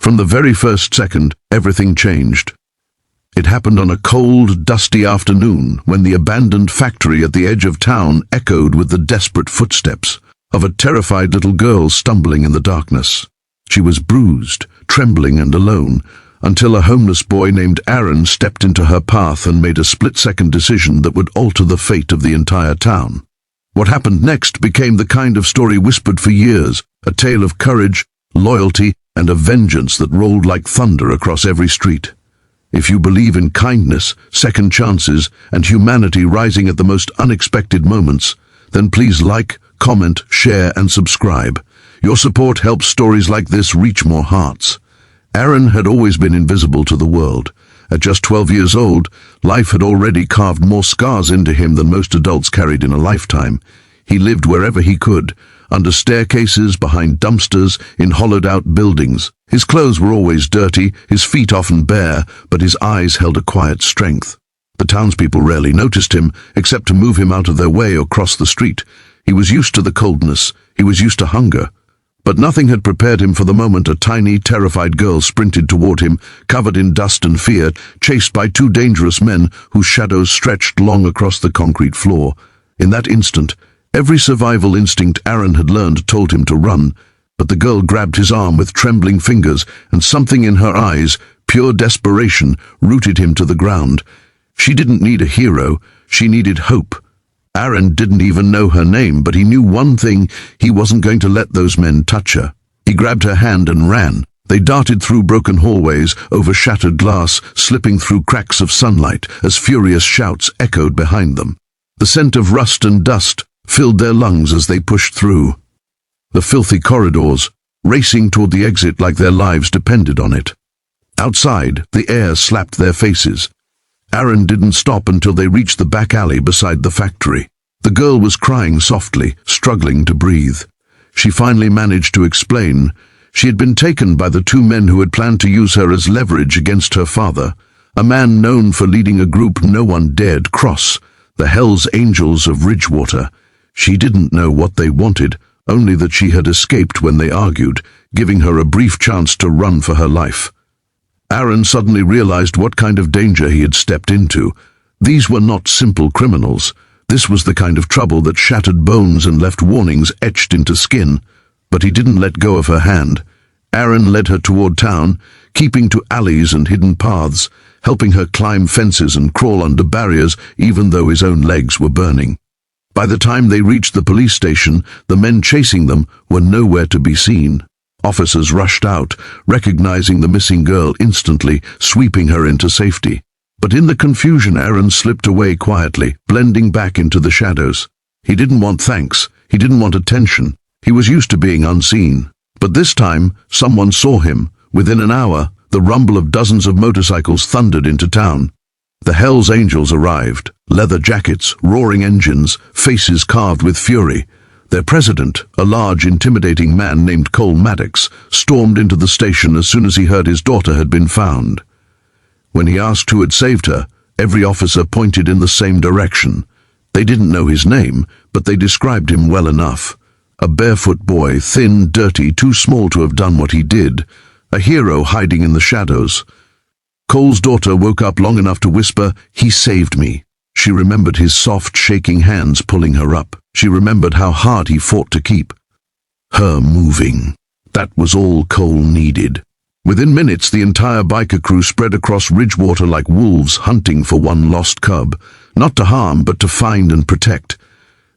From the very first second, everything changed. It happened on a cold, dusty afternoon when the abandoned factory at the edge of town echoed with the desperate footsteps of a terrified little girl stumbling in the darkness. She was bruised, trembling and alone, until a homeless boy named Aaron stepped into her path and made a split-second decision that would alter the fate of the entire town. What happened next became the kind of story whispered for years, a tale of courage, loyalty, and a vengeance that rolled like thunder across every street. If you believe in kindness, second chances, and humanity rising at the most unexpected moments, then please like, comment, share, and subscribe. Your support helps stories like this reach more hearts. Aaron had always been invisible to the world. At just 12 years old, life had already carved more scars into him than most adults carried in a lifetime. He lived wherever he could, under staircases, behind dumpsters, in hollowed-out buildings. His clothes were always dirty, his feet often bare, but his eyes held a quiet strength. The townspeople rarely noticed him, except to move him out of their way or cross the street. He was used to the coldness, he was used to hunger. But nothing had prepared him for the moment a tiny, terrified girl sprinted toward him, covered in dust and fear, chased by two dangerous men whose shadows stretched long across the concrete floor. In that instant, every survival instinct Aaron had learned told him to run, but the girl grabbed his arm with trembling fingers, and something in her eyes, pure desperation, rooted him to the ground. She didn't need a hero, she needed hope. Aaron didn't even know her name, but he knew one thing: he wasn't going to let those men touch her. He grabbed her hand and ran. They darted through broken hallways, over shattered glass, slipping through cracks of sunlight as furious shouts echoed behind them. The scent of rust and dust filled their lungs as they pushed through the filthy corridors, racing toward the exit like their lives depended on it. Outside, the air slapped their faces. Aaron didn't stop until they reached the back alley beside the factory. The girl was crying softly, struggling to breathe. She finally managed to explain. She had been taken by the two men who had planned to use her as leverage against her father, a man known for leading a group no one dared cross, the Hells Angels of Ridgewater. She didn't know what they wanted, only that she had escaped when they argued, giving her a brief chance to run for her life. Aaron suddenly realized what kind of danger he had stepped into. These were not simple criminals. This was the kind of trouble that shattered bones and left warnings etched into skin. But he didn't let go of her hand. Aaron led her toward town, keeping to alleys and hidden paths, helping her climb fences and crawl under barriers even though his own legs were burning. By the time they reached the police station, the men chasing them were nowhere to be seen. Officers rushed out, recognizing the missing girl instantly, sweeping her into safety. But in the confusion, Aaron slipped away quietly, blending back into the shadows. He didn't want thanks. He didn't want attention. He was used to being unseen. But this time, someone saw him. Within an hour, the rumble of dozens of motorcycles thundered into town. The Hells Angels arrived, leather jackets, roaring engines, faces carved with fury. Their president, a large, intimidating man named Cole Maddox, stormed into the station as soon as he heard his daughter had been found. When he asked who had saved her, every officer pointed in the same direction. They didn't know his name, but they described him well enough. A barefoot boy, thin, dirty, too small to have done what he did. A hero hiding in the shadows. Cole's daughter woke up long enough to whisper, "He saved me." She remembered his soft, shaking hands pulling her up. She remembered how hard he fought to keep her moving. That was all Cole needed. Within minutes, the entire biker crew spread across Ridgewater like wolves hunting for one lost cub, not to harm, but to find and protect.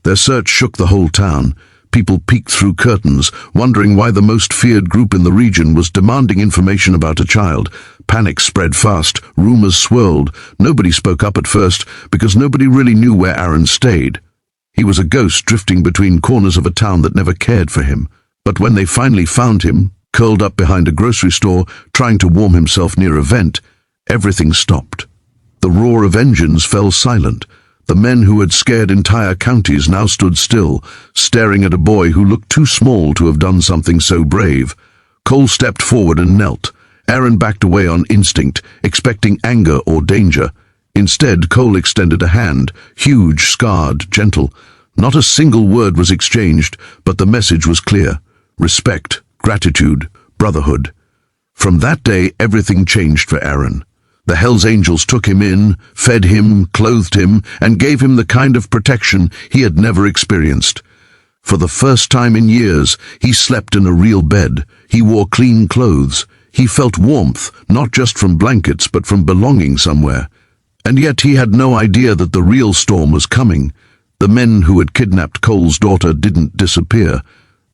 Their search shook the whole town. People peeked through curtains, wondering why the most feared group in the region was demanding information about a child. Panic spread fast, rumors swirled. Nobody spoke up at first, because nobody really knew where Aaron stayed. He was a ghost drifting between corners of a town that never cared for him. But when they finally found him, curled up behind a grocery store, trying to warm himself near a vent, everything stopped. The roar of engines fell silent. The men who had scared entire counties now stood still, staring at a boy who looked too small to have done something so brave. Cole stepped forward and knelt. Aaron backed away on instinct, expecting anger or danger. Instead, Cole extended a hand, huge, scarred, gentle. Not a single word was exchanged, but the message was clear. Respect, gratitude, brotherhood. From that day, everything changed for Aaron. The Hell's Angels took him in, fed him, clothed him, and gave him the kind of protection he had never experienced. For the first time in years, he slept in a real bed. He wore clean clothes. He felt warmth, not just from blankets, but from belonging somewhere. And yet he had no idea that the real storm was coming. The men who had kidnapped Cole's daughter didn't disappear.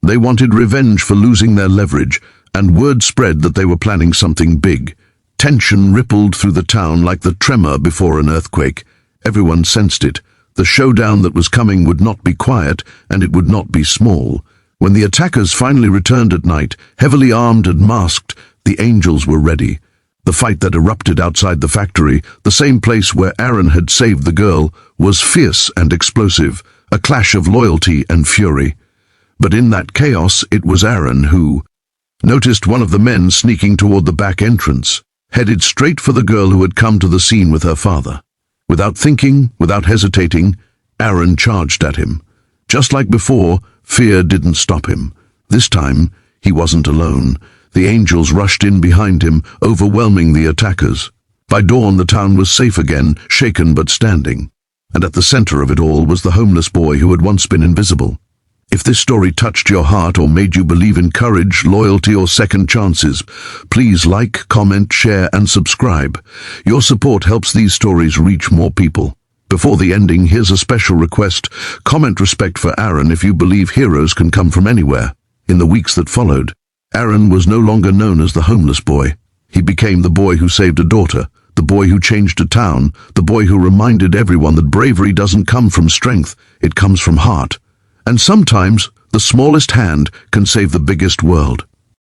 They wanted revenge for losing their leverage, and word spread that they were planning something big. Tension rippled through the town like the tremor before an earthquake. Everyone sensed it. The showdown that was coming would not be quiet, and it would not be small. When the attackers finally returned at night, heavily armed and masked, the angels were ready. The fight that erupted outside the factory, the same place where Aaron had saved the girl, was fierce and explosive, a clash of loyalty and fury. But in that chaos, it was Aaron who noticed one of the men sneaking toward the back entrance, headed straight for the girl who had come to the scene with her father. Without thinking, without hesitating, Aaron charged at him. Just like before, fear didn't stop him. This time, he wasn't alone. The angels rushed in behind him, overwhelming the attackers. By dawn, the town was safe again, shaken but standing. And at the center of it all was the homeless boy who had once been invisible. If this story touched your heart or made you believe in courage, loyalty, or second chances, please like, comment, share, and subscribe. Your support helps these stories reach more people. Before the ending, here's a special request. Comment respect for Aaron if you believe heroes can come from anywhere. In the weeks that followed, Aaron was no longer known as the homeless boy. He became the boy who saved a daughter, the boy who changed a town, the boy who reminded everyone that bravery doesn't come from strength, it comes from heart. And sometimes, the smallest hand can save the biggest world.